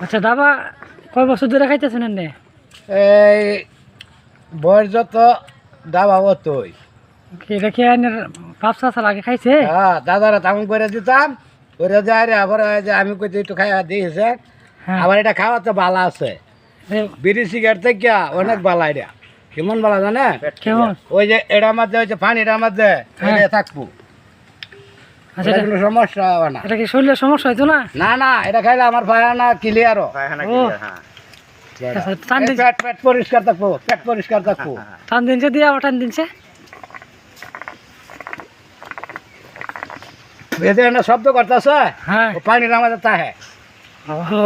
আচ্ছা দাবা কয় বছর ধরে খাইতেছেন এনে? এই বয়স যত দাবা অতই। এটা কি এনের বাপ চাচা লাগে খাইছে? হ্যাঁ, দাদারা তেমন করে দিতাম, করে যায় রে, আবার ওই যে আমি কইতে একটু খাইয়া দিয়েছে। হ্যাঁ। আবার এটা খাওয়া তো ভালো আছে, বিড়ি সিগারেট থেকে অনেক ভালো এটা। কেমন ভালো জানে? কেমন? ওই যে এটার মধ্যে ওই যে পানিটার মধ্যে হ্যাঁ। এটা থাকবো, আচ্ছা এটা কোনো সমস্যা হবে না। এটা কি শরীরের সমস্যা হইতো না? না না, এটা খাইলে আমার পায়খানা ক্লিয়ারও, ও আচ্ছা, টান দিন পেট পেট পরিষ্কার থাকবো, পেট পরিষ্কার থাকবো। টান দিনছে দিয়ে আবার টান দিনছে। এদের শব্দ করতেছে, হ্যাঁ পানির আমাদের তাহে। ও